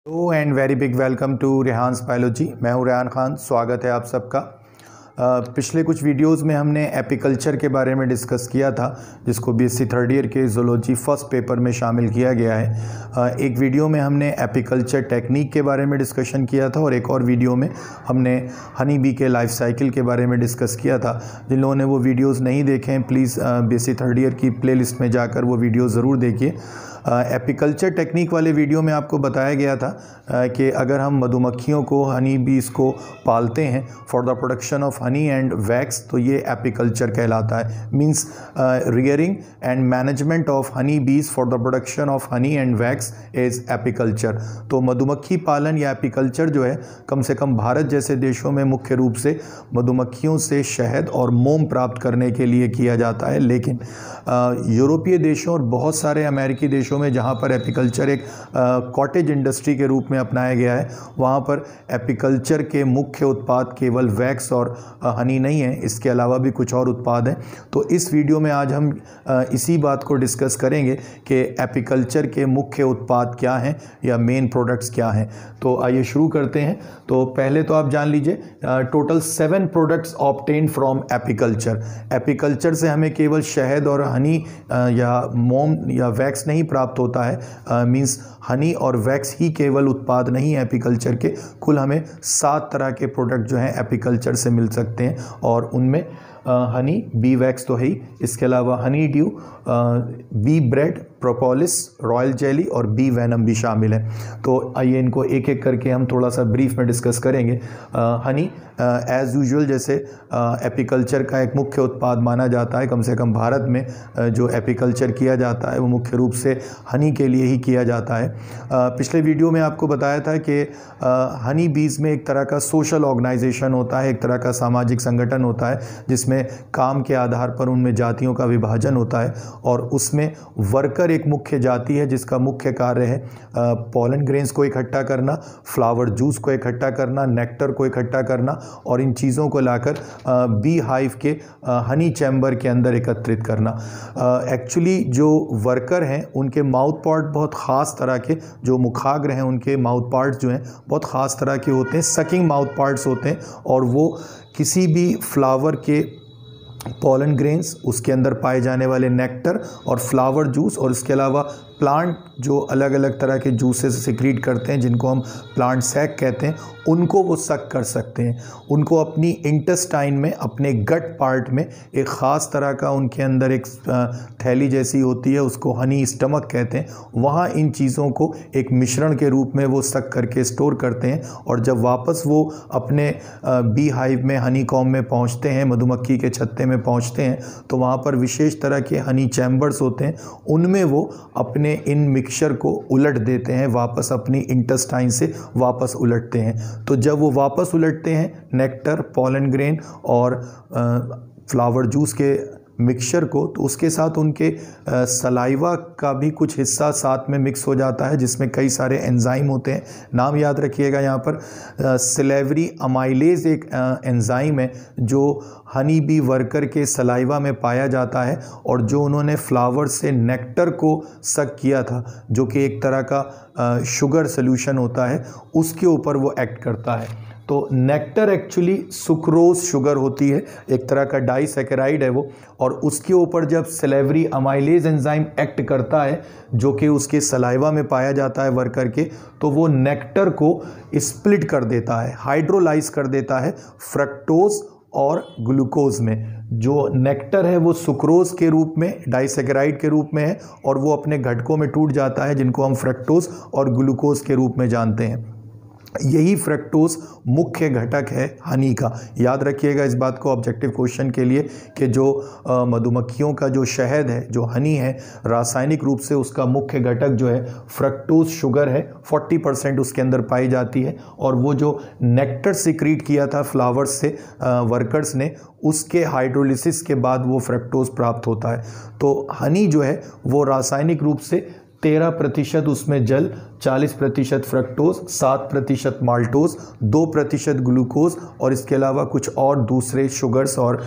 Hello and very big welcome to Rehan's biology. मैं हूं रेहान खान, स्वागत है आप सबका। पिछले कुछ वीडियोस में हमने एपिकल्चर के बारे में डिस्कस किया था, जिसको बीएससी थर्ड ईयर के ज़ूलॉजी फर्स्ट पेपर में शामिल किया गया है। एक वीडियो में हमने एपिकल्चर टेक्निक के बारे में डिस्कशन किया था और एक और वीडियो में हमने हनी बी के लाइफ साइकिल के बारे में डिस्कस किया था। जिन लोगों ने वो वीडियोस नहीं देखे हैं, प्लीज़ बीएससी थर्ड ईयर की प्लेलिस्ट में जाकर वो वीडियो ज़रूर देखिए। एपिकल्चर टेक्निक वाले वीडियो में आपको बताया गया था कि अगर हम मधुमक्खियों को, हनी बीज को पालते हैं for the production of honey and wax, तो ये एपिकल्चर कहलाता है। Means rearing and management of honey bees for the production of honey and wax is apiculture. तो मधुमक्खी पालन या एपिकल्चर जो है, कम से कम भारत जैसे देशों में मुख्य रूप से मधुमक्खियों से शहद और मोम प्राप्त करने के लिए किया जाता है। लेकिन यूरोपीय देशों और बहुत सारे अमेरिकी देशों में जहाँ पर एपिकल्चर एक कॉटेज इंडस्ट्री के रूप में अपनाया गया है, वहाँ पर एपिकल्चर के मुख्य उत्पाद केवल वैक्स और हनी नहीं है, इसके अलावा भी कुछ और उत्पाद हैं। तो इस वीडियो में आज हम इसी बात को डिस्कस करेंगे कि एपिकल्चर के मुख्य उत्पाद क्या हैं या मेन प्रोडक्ट्स क्या हैं। तो आइए शुरू करते हैं। तो पहले तो आप जान लीजिए, total 7 products obtained from apiculture. Apiculture से हमें केवल शहद और हनी या मोम या वैक्स नहीं प्राप्त होता है। मींस हनी और वैक्स ही केवल उत्पाद नहीं है एपिकल्चर के, कुल हमें 7 तरह के प्रोडक्ट जो हैं एपिकल्चर से मिल सकते हैं। और उनमें हनी, बी वैक्स तो है ही, इसके अलावा honeydew, bee bread, propolis, royal jelly और बी वैनम भी शामिल है। तो आइए इनको एक एक करके हम थोड़ा सा ब्रीफ में डिस्कस करेंगे। हनी एज़ यूजुअल जैसे एपिकल्चर का एक मुख्य उत्पाद माना जाता है, कम से कम भारत में जो एपिकल्चर किया जाता है वो मुख्य रूप से हनी के लिए ही किया जाता है। पिछले वीडियो में आपको बताया था कि हनी बीज में एक तरह का सोशल ऑर्गेनाइजेशन होता है, एक तरह का सामाजिक संगठन होता है, जिसमें काम के आधार पर उनमें जातियों का विभाजन होता है। और उसमें वर्कर एक मुख्य जाति है जिसका मुख्य कार्य है पॉलन ग्रेन्स को इकट्ठा करना, फ्लावर जूस को इकट्ठा करना, नेक्टर को इकट्ठा करना और इन चीज़ों को लाकर बी हाइव के हनी चैम्बर के अंदर एकत्रित करना। एक्चुअली जो वर्कर हैं उनके माउथ पार्ट बहुत ख़ास तरह के, जो मुखाग्र हैं उनके माउथ पार्ट्स जो हैं बहुत ख़ास तरह के होते हैं, सकिंग माउथ पार्ट्स होते हैं। और वो किसी भी फ्लावर के पॉलन ग्रेन्स, उसके अंदर पाए जाने वाले नेक्टर और फ्लावर जूस और इसके अलावा प्लांट जो अलग अलग तरह के जूसेस सिक्रीट करते हैं, जिनको हम प्लांट सैक कहते हैं, उनको वो सक कर सकते हैं। उनको अपनी इंटेस्टाइन में, अपने गट पार्ट में एक ख़ास तरह का उनके अंदर एक थैली जैसी होती है, उसको हनी स्टमक कहते हैं। वहाँ इन चीज़ों को एक मिश्रण के रूप में वो सक करके स्टोर करते हैं। और जब वापस वो अपने बी हाइव में, हनी कॉम में पहुँचते हैं, मधुमक्खी के छत्ते में पहुँचते हैं, तो वहाँ पर विशेष तरह के हनी चैम्बर्स होते हैं। उनमें वो अपने इन मिक्सचर को उलट देते हैं, वापस अपनी इंटेस्टाइन से वापस उलटते हैं। तो जब वो वापस उलटते हैं नेक्टर, पॉलन ग्रेन और फ्लावर जूस के मिक्सचर को, तो उसके साथ उनके सलाइवा का भी कुछ हिस्सा साथ में मिक्स हो जाता है, जिसमें कई सारे एंजाइम होते हैं। नाम याद रखिएगा यहाँ पर, सिलेवरी अमाइलेज एक एंजाइम है जो हनी बी वर्कर के सलाइवा में पाया जाता है और जो उन्होंने फ्लावर से नेक्टर को सक किया था, जो कि एक तरह का शुगर सोल्यूशन होता है, उसके ऊपर वो एक्ट करता है। तो नेक्टर एक्चुअली सुक्रोज शुगर होती है, एक तरह का डाइसैकेराइड है वो, और उसके ऊपर जब सिलेवरी अमाइलेज एंजाइम एक्ट करता है, जो कि उसके सलाइवा में पाया जाता है वर्कर के, तो वो नेक्टर को स्प्लिट कर देता है, हाइड्रोलाइज कर देता है फ्रक्टोज और ग्लूकोज में। जो नेक्टर है वो सुक्रोज के रूप में, डाइसैकेराइड के रूप में है, और वो अपने घटकों में टूट जाता है, जिनको हम फ्रक्टोज और ग्लूकोज के रूप में जानते हैं। यही फ्रक्टोज मुख्य घटक है हनी का। याद रखिएगा इस बात को ऑब्जेक्टिव क्वेश्चन के लिए कि जो मधुमक्खियों का जो शहद है, जो हनी है, रासायनिक रूप से उसका मुख्य घटक जो है फ्रक्टोज शुगर है, 40% उसके अंदर पाई जाती है। और वो जो नेक्टर सिक्रीट किया था फ्लावर्स से वर्कर्स ने, उसके हाइड्रोलिसिस के बाद वो फ्रक्टोज प्राप्त होता है। तो हनी जो है वो रासायनिक रूप से 13% उसमें जल, 40% फ्रक्टोज, 7% माल्टोज, 2% ग्लूकोज और इसके अलावा कुछ और दूसरे शुगर्स और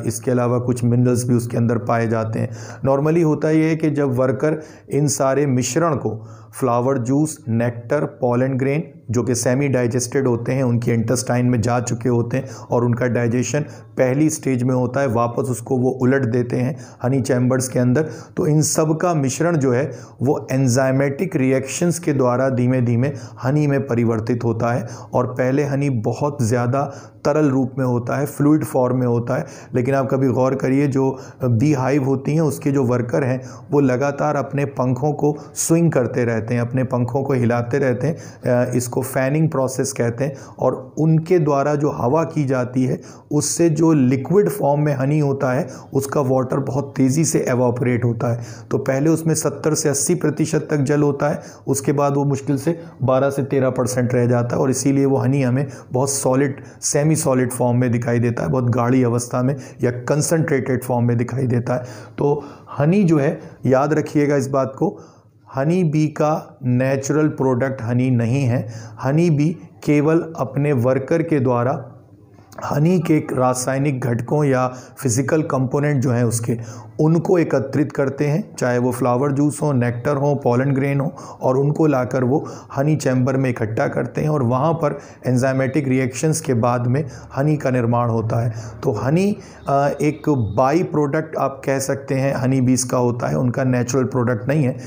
इसके अलावा कुछ मिनरल्स भी उसके अंदर पाए जाते हैं। नॉर्मली होता ये है कि जब वर्कर इन सारे मिश्रण को flower juice, nectar, pollen grain जो कि सेमी डाइजेस्टेड होते हैं, उनके इंटेस्टाइन में जा चुके होते हैं और उनका डाइजेशन पहली स्टेज में होता है, वापस उसको वो उलट देते हैं हनी चैम्बर्स के अंदर। तो इन सब का मिश्रण जो है वो एंजाइमेटिक रिएक्शंस के द्वारा धीमे धीमे हनी में परिवर्तित होता है। और पहले हनी बहुत ज़्यादा तरल रूप में होता है, फ्लूइड फॉर्म में होता है, लेकिन आप कभी गौर करिए जो बी हाइव होती हैं उसके जो वर्कर हैं वो लगातार अपने पंखों को स्विंग करते रहते हैं, अपने पंखों को हिलाते रहते हैं, इसको फैनिंग प्रोसेस कहते हैं। और उनके द्वारा जो हवा की जाती है उससे जो लिक्विड फॉर्म में हनी होता है उसका वाटर बहुत तेज़ी से एवापोरेट होता है। तो पहले उसमें 70 से 80% तक जल होता है, उसके बाद वो मुश्किल से 12 से 13% रह जाता है और इसीलिए वो हनी हमें बहुत सॉलिड, सेमी सॉलिड फॉर्म में दिखाई देता है, बहुत गाढ़ी अवस्था में या कंसंट्रेटेड फॉर्म में दिखाई देता है। तो हनी जो है, याद रखिएगा इस बात को, हनी बी का नेचुरल प्रोडक्ट हनी नहीं है। हनी बी केवल अपने वर्कर के द्वारा हनी के रासायनिक घटकों या फिज़िकल कंपोनेंट जो हैं उसके, उनको एकत्रित करते हैं, चाहे वो फ्लावर जूस हो, नेक्टर हो, पॉलन ग्रेन हो, और उनको लाकर वो हनी चैम्बर में इकट्ठा करते हैं और वहाँ पर एंजाइमेटिक रिएक्शंस के बाद में हनी का निर्माण होता है। तो हनी एक बाई प्रोडक्ट आप कह सकते हैं हनी बीज का होता है, उनका नेचुरल प्रोडक्ट नहीं है।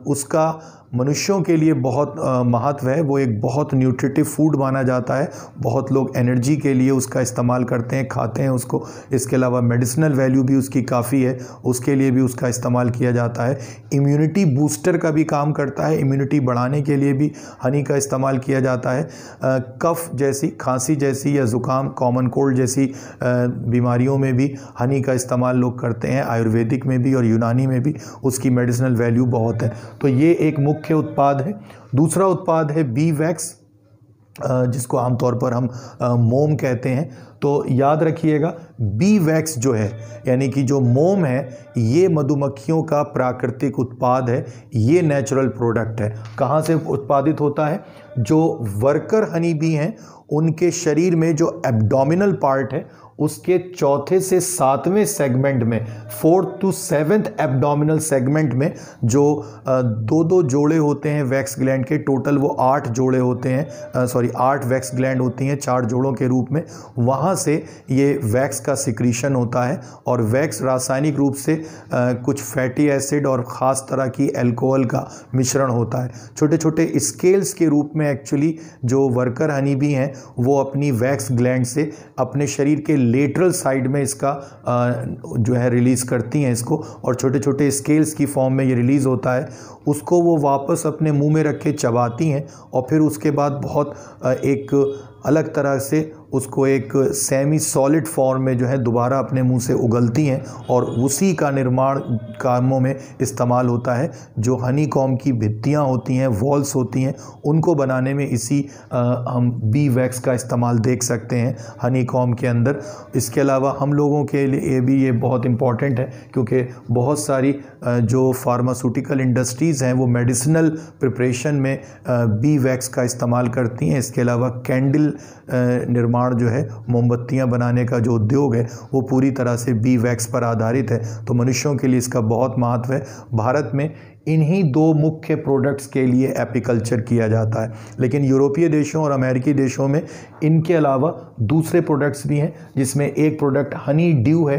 उसका मनुष्यों के लिए बहुत महत्व है, वो एक बहुत न्यूट्रिटिव फूड माना जाता है, बहुत लोग एनर्जी के लिए उसका इस्तेमाल करते हैं, खाते हैं उसको। इसके अलावा मेडिसिनल वैल्यू भी उसकी काफ़ी है, उसके लिए भी उसका इस्तेमाल किया जाता है। इम्यूनिटी बूस्टर का भी काम करता है, इम्यूनिटी बढ़ाने के लिए भी हनी का इस्तेमाल किया जाता है। कफ जैसी, खांसी जैसी या ज़ुकाम, कॉमन कोल्ड जैसी बीमारियों में भी हनी का इस्तेमाल लोग करते हैं, आयुर्वेदिक में भी और यूनानी में भी उसकी मेडिसिनल वैल्यू बहुत है। तो ये एक मुख्य उत्पाद है। दूसरा उत्पाद है बी वैक्स, जिसको आमतौर पर हम मोम कहते हैं। तो याद रखिएगा, बी वैक्स जो है, यानी कि जो मोम है, ये मधुमक्खियों का प्राकृतिक उत्पाद है, ये नेचुरल प्रोडक्ट है। कहाँ से उत्पादित होता है? जो वर्कर हनी बी हैं उनके शरीर में जो एब्डोमिनल पार्ट है उसके चौथे से 7वें सेगमेंट में, 4th to 7th abdominal segment में जो दो जोड़े होते हैं वैक्स ग्लैंड के, टोटल वो 8 जोड़े होते हैं, 8 वैक्स ग्लैंड होती हैं 4 जोड़ों के रूप में। वहाँ से ये वैक्स का सिक्रीशन होता है और वैक्स रासायनिक रूप से कुछ फैटी एसिड और ख़ास तरह की अल्कोहल का मिश्रण होता है। छोटे छोटे स्केल्स के रूप में एक्चुअली जो वर्कर हनी बी हैं वो अपनी वैक्स ग्लैंड से अपने शरीर के लेटरल साइड में इसका जो है रिलीज़ करती हैं इसको, और छोटे छोटे स्केल्स की फॉर्म में ये रिलीज़ होता है। उसको वो वापस अपने मुंह में रख के चबाती हैं और फिर उसके बाद बहुत एक अलग तरह से उसको एक सेमी सॉलिड फॉर्म में जो है दोबारा अपने मुंह से उगलती हैं और उसी का निर्माण कामों में इस्तेमाल होता है। जो हनी कॉम की भित्तियाँ होती हैं, वॉल्स होती हैं, उनको बनाने में इसी हम बी वैक्स का इस्तेमाल देख सकते हैं हनी कॉम के अंदर। इसके अलावा हम लोगों के लिए भी ये बहुत इम्पॉर्टेंट है क्योंकि बहुत सारी जो फार्मास्यूटिकल इंडस्ट्रीज़ हैं वो मेडिसिनल प्रिपरेशन में बी वैक्स का इस्तेमाल करती हैं। इसके अलावा कैंडल निर्माण जो है, मोमबत्तियां बनाने का जो उद्योग है वो पूरी तरह से बी वैक्स पर आधारित है। तो मनुष्यों के लिए इसका बहुत महत्व है। भारत में इन्हीं 2 मुख्य प्रोडक्ट्स के लिए एपीकल्चर किया जाता है, लेकिन यूरोपीय देशों और अमेरिकी देशों में इनके अलावा दूसरे प्रोडक्ट्स भी हैं, जिसमें एक प्रोडक्ट हनी ड्यू है।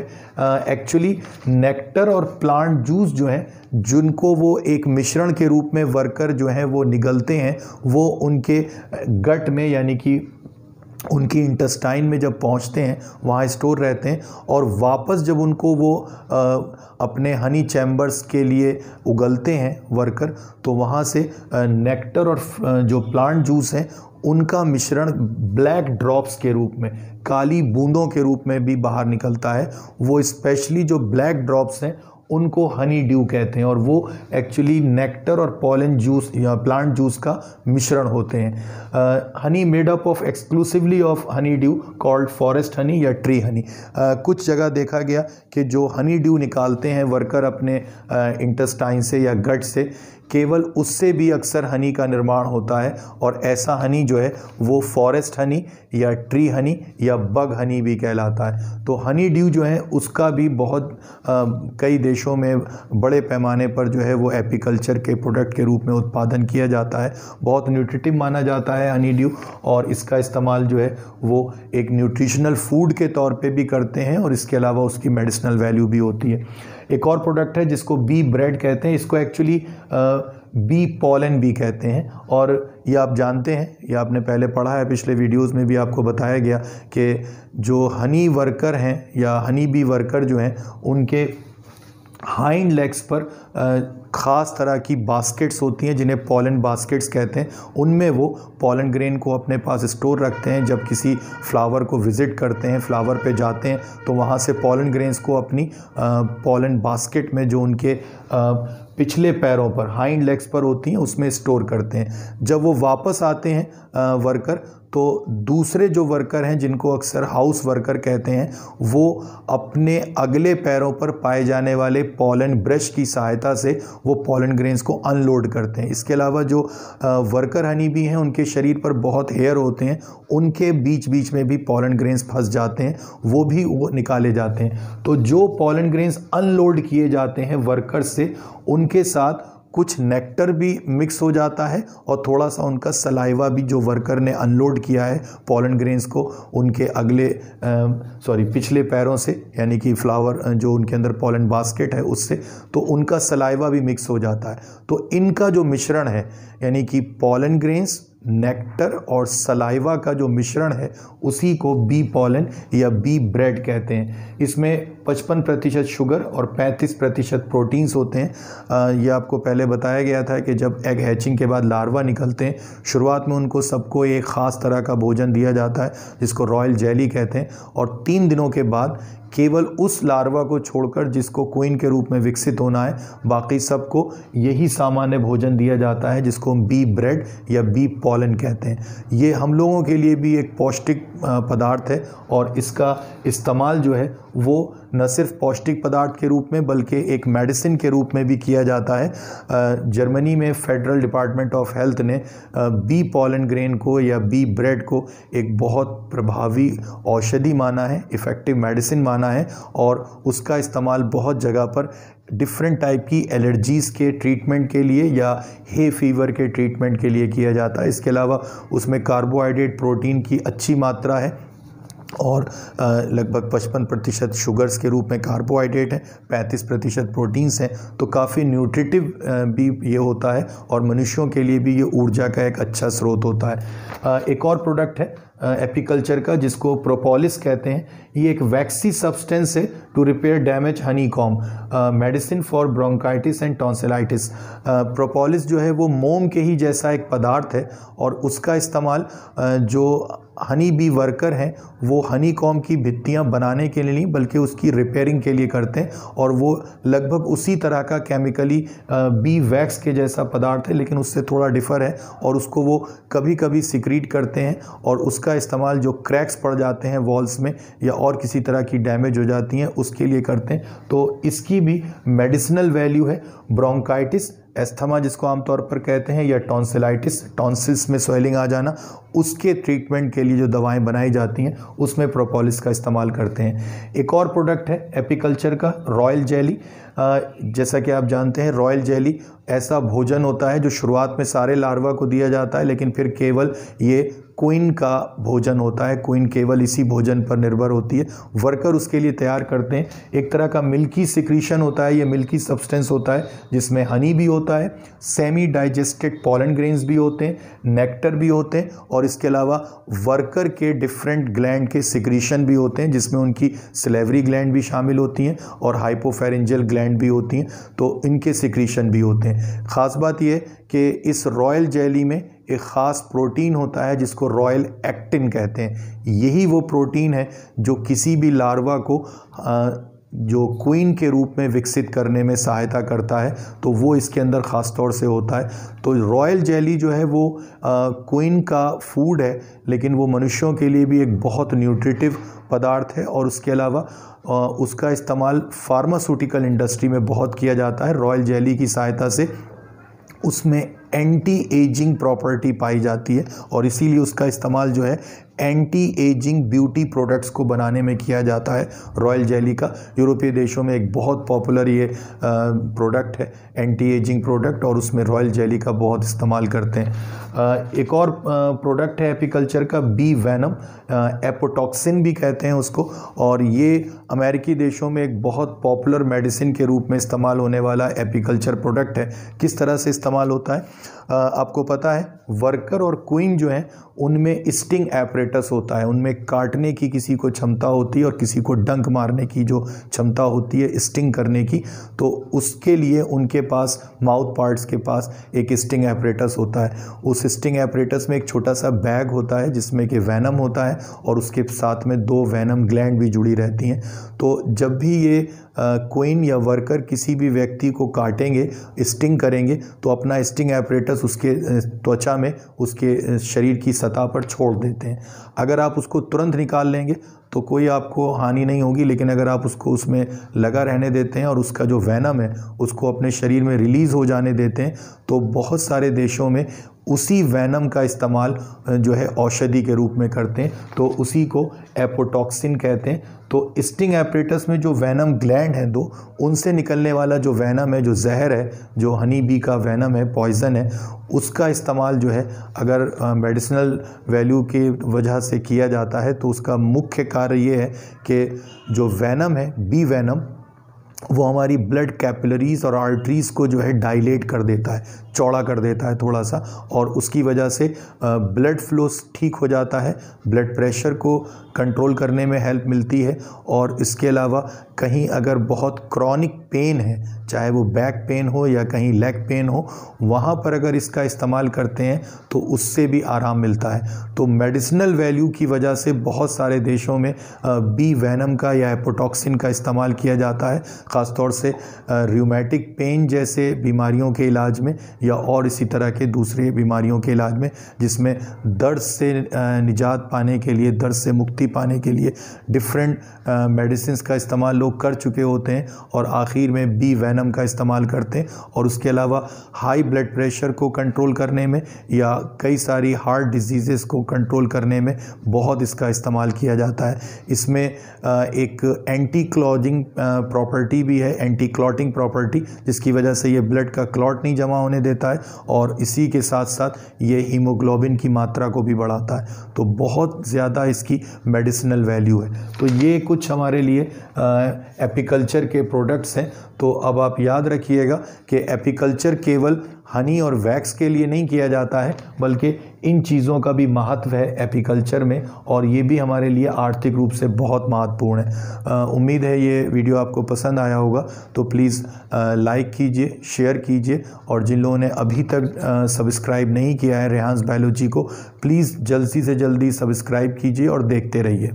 एक्चुअली नेक्टर और प्लांट जूस जो हैं, जिनको वो एक मिश्रण के रूप में वर्कर जो हैं वो निगलते हैं, वो उनके गट में यानी कि उनकी इंटेस्टाइन में जब पहुंचते हैं वहाँ स्टोर रहते हैं और वापस जब उनको वो अपने हनी चैम्बर्स के लिए उगलते हैं वर्कर, तो वहाँ से नेक्टर और जो प्लांट जूस हैं उनका मिश्रण ब्लैक ड्रॉप्स के रूप में, काली बूंदों के रूप में भी बाहर निकलता है। वो स्पेशली जो ब्लैक ड्रॉप्स हैं उनको हनी ड्यू कहते हैं और वो एक्चुअली नेक्टर और पॉलन जूस या प्लांट जूस का मिश्रण होते हैं। Honey made up of exclusively of honey due called forest Honey या ट्री हनी। कुछ जगह देखा गया कि जो हनी ड्यू निकालते हैं वर्कर अपने इंटेस्टाइन से या गट से, केवल उससे भी अक्सर हनी का निर्माण होता है। और ऐसा हनी जो है वो फॉरेस्ट हनी या ट्री हनी या बग हनी भी कहलाता है। तो हनी ड्यू जो है उसका भी बहुत कई देशों में बड़े पैमाने पर जो है वो एपीकल्चर के प्रोडक्ट के रूप में उत्पादन किया जाता है। बहुत न्यूट्रिटिव माना जाता है हनी ड्यू, और इसका इस्तेमाल जो है वो एक न्यूट्रिशनल फूड के तौर पे भी करते हैं, और इसके अलावा उसकी मेडिसिनल वैल्यू भी होती है। एक और प्रोडक्ट है जिसको बी ब्रेड कहते हैं, इसको एक्चुअली बी पॉलन भी कहते हैं। और ये आप जानते हैं, ये आपने पहले पढ़ा है, पिछले वीडियोस में भी आपको बताया गया कि जो हनी वर्कर हैं या हनी बी वर्कर जो हैं उनके हाइंड लेग्स पर ख़ास तरह की बास्केट्स होती हैं जिन्हें पॉलन बास्केट्स कहते हैं। उनमें वो पॉलन ग्रेन को अपने पास स्टोर रखते हैं। जब किसी फ्लावर को विज़िट करते हैं, फ्लावर पे जाते हैं, तो वहाँ से पॉलन ग्रेन्स को अपनी पॉलन बास्केट में जो उनके पिछले पैरों पर हाइंड लेग्स पर होती हैं उसमें स्टोर करते हैं। जब वो वापस आते हैं वर्कर, तो दूसरे जो वर्कर हैं जिनको अक्सर हाउस वर्कर कहते हैं, वो अपने अगले पैरों पर पाए जाने वाले पॉलन ब्रश की सहायता से वो पॉलन ग्रेन्स को अनलोड करते हैं। इसके अलावा जो वर्कर हनी बी हैं उनके शरीर पर बहुत हेयर होते हैं, उनके बीच बीच में भी पॉलन ग्रेन्स फंस जाते हैं, वो भी वो निकाले जाते हैं। तो जो पॉलन ग्रेन्स अनलोड किए जाते हैं वर्कर से, उनके साथ कुछ नेक्टर भी मिक्स हो जाता है और थोड़ा सा उनका सलाइवा भी, जो वर्कर ने अनलोड किया है पॉलन ग्रेन्स को उनके पिछले पैरों से, यानी कि फ्लावर जो उनके अंदर पॉलन बास्केट है उससे, तो उनका सलाइवा भी मिक्स हो जाता है। तो इनका जो मिश्रण है, यानी कि पॉलन ग्रेन्स, नेक्टर और सलाइवा का जो मिश्रण है, उसी को बी पॉलन या बी ब्रेड कहते हैं। इसमें 55% शुगर और 35% प्रोटीन्स होते हैं। ये आपको पहले बताया गया था कि जब एग हैचिंग के बाद लार्वा निकलते हैं, शुरुआत में उनको सबको एक ख़ास तरह का भोजन दिया जाता है जिसको रॉयल जेली कहते हैं, और 3 दिनों के बाद केवल उस लार्वा को छोड़कर जिसको क्वीन के रूप में विकसित होना है, बाकी सबको यही सामान्य भोजन दिया जाता है जिसको हम बी ब्रेड या बी पॉलन कहते हैं। ये हम लोगों के लिए भी एक पौष्टिक पदार्थ है, और इसका इस्तेमाल जो है वो न सिर्फ पौष्टिक पदार्थ के रूप में बल्कि एक मेडिसिन के रूप में भी किया जाता है। जर्मनी में फेडरल डिपार्टमेंट ऑफ हेल्थ ने बी पॉलन ग्रेन को या बी ब्रेड को एक बहुत प्रभावी औषधि माना है, इफ़ेक्टिव मेडिसिन माना है, और उसका इस्तेमाल बहुत जगह पर डिफरेंट टाइप की एलर्जीज़ के ट्रीटमेंट के लिए या हे फीवर के ट्रीटमेंट के लिए किया जाता है। इसके अलावा उसमें कार्बोहाइड्रेट, प्रोटीन की अच्छी मात्रा है, और लगभग 55% शुगर्स के रूप में कार्बोहाइड्रेट है, 35% प्रोटीन्स हैं। तो काफ़ी न्यूट्रिटिव भी ये होता है, और मनुष्यों के लिए भी ये ऊर्जा का एक अच्छा स्रोत होता है। एक और प्रोडक्ट है एपीकल्चर का जिसको प्रोपोलिस कहते हैं। ये एक वैक्सी सब्सटेंस है to repair damage honeycomb, medicine for bronchitis and tonsillitis. Propolis जो है वो मोम के ही जैसा एक पदार्थ है, और उसका इस्तेमाल जो हनी बी वर्कर हैं वो हनी कॉम की भित्तियाँ बनाने के लिए नहीं बल्कि उसकी रिपेयरिंग के लिए करते हैं, और वो लगभग उसी तरह का केमिकली बी वैक्स के जैसा पदार्थ है, लेकिन उससे थोड़ा डिफ़र है, और उसको वो कभी कभी सिक्रीट करते हैं, और उसका इस्तेमाल जो क्रैक्स पड़ जाते हैं वॉल्स में या और किसी तरह की डैमेज हो जाती हैं उसके लिए करते हैं। तो इसकी भी मेडिसिनल वैल्यू है। ब्रोंकाइटिस, एस्थमा जिसको आमतौर पर कहते हैं, या टॉन्सिलाइटिस, टॉन्सिल्स में स्वेलिंग आ जाना, उसके ट्रीटमेंट के लिए जो दवाएं बनाई जाती हैं उसमें प्रोपोलिस का इस्तेमाल करते हैं। एक और प्रोडक्ट है एपीकल्चर का, रॉयल जेली। जैसा कि आप जानते हैं, रॉयल जेली ऐसा भोजन होता है जो शुरुआत में सारे लार्वा को दिया जाता है, लेकिन फिर केवल ये क्वीन का भोजन होता है। क्वीन केवल इसी भोजन पर निर्भर होती है, वर्कर उसके लिए तैयार करते हैं। एक तरह का मिल्की सिक्रीशन होता है, ये मिल्की सब्सटेंस होता है जिसमें हनी भी होता है, सेमी डाइजेस्टेड पॉलन ग्रेन्स भी होते हैं, नेक्टर भी होते हैं, और इसके अलावा वर्कर के डिफरेंट ग्लैंड के सिक्रीशन भी होते हैं जिसमें उनकी सिलेवरी ग्लैंड भी शामिल होती हैं और हाइपोफेरेंजियल ग्लैंड भी होती हैं, तो इनके सिक्रीशन भी होते हैं। ख़ास बात यह कि इस रॉयल जेली में एक ख़ास प्रोटीन होता है जिसको रॉयल एक्टिन कहते हैं। यही वो प्रोटीन है जो किसी भी लार्वा को जो क्वीन के रूप में विकसित करने में सहायता करता है, तो वो इसके अंदर ख़ास तौर से होता है। तो रॉयल जेली जो है वो क्वीन का फूड है, लेकिन वो मनुष्यों के लिए भी एक बहुत न्यूट्रिटिव पदार्थ है, और उसके अलावा उसका इस्तेमाल फार्मास्यूटिकल इंडस्ट्री में बहुत किया जाता है। रॉयल जेली की सहायता से उसमें एंटी एजिंग प्रॉपर्टी पाई जाती है और इसीलिए उसका इस्तेमाल जो है एंटी एजिंग ब्यूटी प्रोडक्ट्स को बनाने में किया जाता है। रॉयल जेली का यूरोपीय देशों में एक बहुत पॉपुलर ये प्रोडक्ट है, एंटी एजिंग प्रोडक्ट, और उसमें रॉयल जेली का बहुत इस्तेमाल करते हैं। एक और प्रोडक्ट है एपिकल्चर का, बी वेनम, एपोटॉक्सिन भी कहते हैं उसको, और ये अमेरिकी देशों में एक बहुत पॉपुलर मेडिसिन के रूप में इस्तेमाल होने वाला एपिकल्चर प्रोडक्ट है। किस तरह से इस्तेमाल होता है आपको पता है, वर्कर और क्वीन जो हैं उनमें स्टिंग एपरेटस होता है, उनमें काटने की किसी को क्षमता होती है और किसी को डंक मारने की जो क्षमता होती है, स्टिंग करने की, तो उसके लिए उनके पास माउथ पार्ट्स के पास एक स्टिंग एपरेटस होता है। उस स्टिंग एपरेटस में एक छोटा सा बैग होता है जिसमें कि वेनम होता है और उसके साथ में 2 वेनम ग्लैंड भी जुड़ी रहती हैं। तो जब भी ये क्वीन या वर्कर किसी भी व्यक्ति को काटेंगे, स्टिंग करेंगे, तो अपना स्टिंग एपरेटस उसके त्वचा में, उसके शरीर की सतह पर छोड़ देते हैं। अगर आप उसको तुरंत निकाल लेंगे तो कोई आपको हानि नहीं होगी, लेकिन अगर आप उसको उसमें लगा रहने देते हैं और उसका जो वेनम है उसको अपने शरीर में रिलीज़ हो जाने देते हैं, तो बहुत सारे देशों में उसी वेनम का इस्तेमाल जो है औषधि के रूप में करते हैं, तो उसी को एपोटॉक्सिन कहते हैं। तो स्टिंग एपरेटस में जो वेनम ग्लैंड हैं 2, उनसे निकलने वाला जो वेनम है, जो जहर है, जो हनी बी का वेनम है, पॉइज़न है, उसका इस्तेमाल जो है अगर मेडिसिनल वैल्यू की वजह से किया जाता है तो उसका मुख्य कार्य ये है कि जो वेनम है, बी वेनम, वो हमारी ब्लड कैपिलरीज और आर्टरीज़ को जो है डायलेट कर देता है, चौड़ा कर देता है थोड़ा सा, और उसकी वजह से ब्लड फ्लो ठीक हो जाता है, ब्लड प्रेशर को कंट्रोल करने में हेल्प मिलती है। और इसके अलावा कहीं अगर बहुत क्रॉनिक पेन है, चाहे वो बैक पेन हो या कहीं लेग पेन हो, वहाँ पर अगर इसका इस्तेमाल करते हैं तो उससे भी आराम मिलता है। तो मेडिसिनल वैल्यू की वजह से बहुत सारे देशों में बी वेनम का या एपोटॉक्सिन का इस्तेमाल किया जाता है, ख़ासतौर से रूमेटिक पेन जैसे बीमारियों के इलाज में या और इसी तरह के दूसरे बीमारियों के इलाज में, जिसमें दर्द से निजात पाने के लिए, दर्द से मुक्ति पाने के लिए डिफरेंट मेडिसिन्स का इस्तेमाल लोग कर चुके होते हैं और आखिर में बी वेनम का इस्तेमाल करते हैं। और उसके अलावा हाई ब्लड प्रेशर को कंट्रोल करने में या कई सारी हार्ट डिजीज़ेस को कंट्रोल करने में बहुत इसका इस्तेमाल किया जाता है। इसमें एक एंटी क्लॉटिंग प्रॉपर्टी भी है, एंटी क्लॉटिंग प्रॉपर्टी, जिसकी वजह से ये ब्लड का क्लॉट नहीं जमा होने देता है और इसी के साथ साथ ये हीमोग्लोबिन की मात्रा को भी बढ़ाता है। तो बहुत ज़्यादा इसकी मेडिसिनल वैल्यू है। तो ये कुछ हमारे लिए एपिकल्चर के प्रोडक्ट्स हैं। तो अब आप याद रखिएगा कि एपिकल्चर केवल हनी और वैक्स के लिए नहीं किया जाता है, बल्कि इन चीज़ों का भी महत्व है एपिकल्चर में, और ये भी हमारे लिए आर्थिक रूप से बहुत महत्वपूर्ण है। उम्मीद है ये वीडियो आपको पसंद आया होगा, तो प्लीज़ लाइक कीजिए, शेयर कीजिए, और जिन लोगों ने अभी तक सब्सक्राइब नहीं किया है रेहान्स बायोलॉजी को, प्लीज़ जल्दी से जल्दी सब्सक्राइब कीजिए और देखते रहिए।